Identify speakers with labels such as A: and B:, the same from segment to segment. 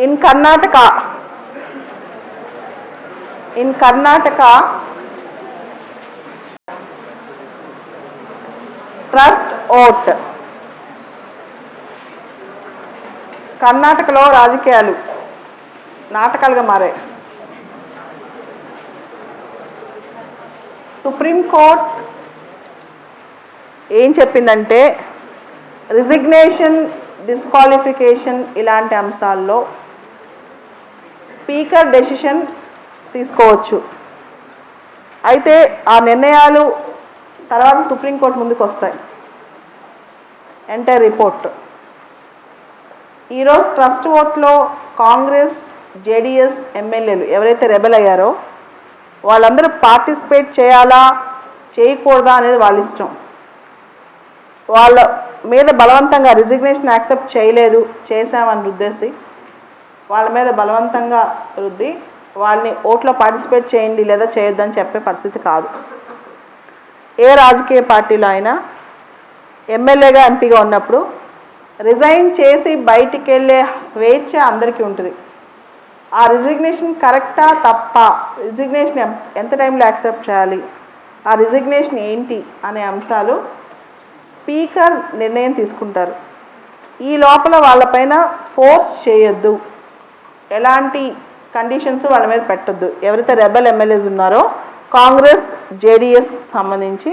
A: In Karnataka, trust vote. కర్ణాటకలో రాజకీయాలు నాటకాలుగా మారాయి. సుప్రీంకోర్టు ఏం చెప్పిందంటే రిజిగ్నేషన్, డిస్క్వాలిఫికేషన్ ఇలాంటి అంశాల్లో స్పీకర్ డెసిషన్ తీసుకోవచ్చు. అయితే ఆ నిర్ణయాలు తర్వాత సుప్రీంకోర్టు ముందుకు వస్తాయి. ఎంటైర్ రిపోర్ట్ ఈరోజు ట్రస్ట్ ఓట్లో కాంగ్రెస్, జేడీఎస్ ఎమ్మెల్యేలు ఎవరైతే రెబెల్ అయ్యారో వాళ్ళందరూ పార్టిసిపేట్ చేయాలా చేయకూడదా అనేది వాళ్ళ ఇష్టం. వాళ్ళ మీద బలవంతంగా రిజిగ్నేషన్ యాక్సెప్ట్ చేయలేదు, చేశామని రుద్దేసి వాళ్ళ మీద బలవంతంగా రుద్ది వాళ్ళని ఓట్లో పార్టిసిపేట్ చేయండి లేదా చేయొద్దని చెప్పే పరిస్థితి కాదు. ఏ రాజకీయ పార్టీలో అయినా ఎమ్మెల్యేగా, ఎంపీగా ఉన్నప్పుడు రిజైన్ చేసి బయటికి వెళ్ళే స్వేచ్ఛ అందరికీ ఉంటుంది. ఆ రిజిగ్నేషన్ కరెక్టా తప్ప, రిజిగ్నేషన్ ఎంత టైంలో యాక్సెప్ట్ చేయాలి, ఆ రిజిగ్నేషన్ ఏంటి అనే అంశాలు స్పీకర్ నిర్ణయం తీసుకుంటారు. ఈ లోపల వాళ్ళపైన ఫోర్స్ చేయొద్దు, ఎలాంటి కండిషన్స్ వాళ్ళ మీద పెట్టొద్దు. ఎవరైతే రెబెల్ ఎమ్మెల్యేస్ ఉన్నారో కాంగ్రెస్, జేడీఎస్కి సంబంధించి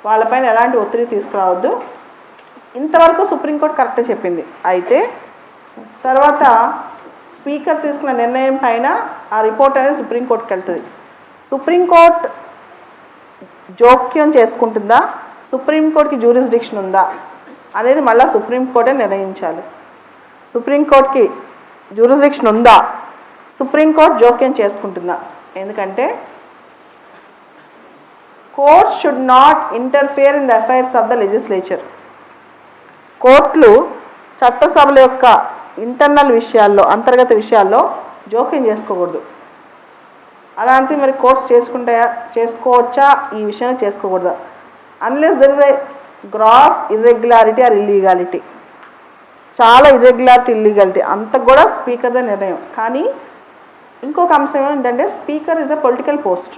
A: వాళ్ళపైన ఎలాంటి ఒత్తిడి తీసుకురావద్దు. ఇంతవరకు సుప్రీంకోర్టు కరెక్ట్గా చెప్పింది. అయితే తర్వాత స్పీకర్ తీసుకున్న నిర్ణయం పైన ఆ రిపోర్ట్ అనేది సుప్రీంకోర్టుకి వెళ్తుంది. సుప్రీంకోర్టు జోక్యం చేసుకుంటుందా, సుప్రీంకోర్టుకి జ్యూరిస్డిక్షన్ ఉందా అనేది మళ్ళీ సుప్రీంకోర్టే నిర్ణయించాలి. సుప్రీంకోర్టుకి జ్యూరిస్డిక్షన్ ఉందా, సుప్రీంకోర్టు జోక్యం చేసుకుంటుందా? ఎందుకంటే court should not interfere in the affairs of the legislature. కోర్టులు చట్టసభల యొక్క ఇంటర్నల్ విషయాల్లో, అంతర్గత విషయాల్లో జోక్యం చేసుకోకూడదు. అలాంటి మరి కోర్ట్స్ చేసుకోవచ్చా, ఈ విషయాన్ని చేసుకోకూడదా? Unless there is a gross irregularity or illegality, చాలా ఇర్రెగ్యులారిటీ, ఇల్లీగాలిటీ అంత కూడా స్పీకర్దే నిర్ణయం. కానీ ఇంకొక అంశం ఏంటంటే speaker is a political post.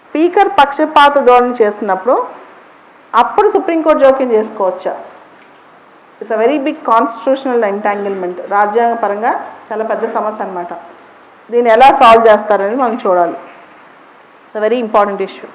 A: Speaker పక్షపాత ధోరణి చేస్తున్నప్పుడు అప్పుడు సుప్రీంకోర్టు జోక్యం చేసుకోవచ్చా? It's a very big constitutional entanglement. రాజ్యాంగపరంగా చాలా పెద్ద సమస్య అన్నమాట. దీన్ని ఎలా సాల్వ్ చేస్తారని మనం చూడాలి. It's a very important issue.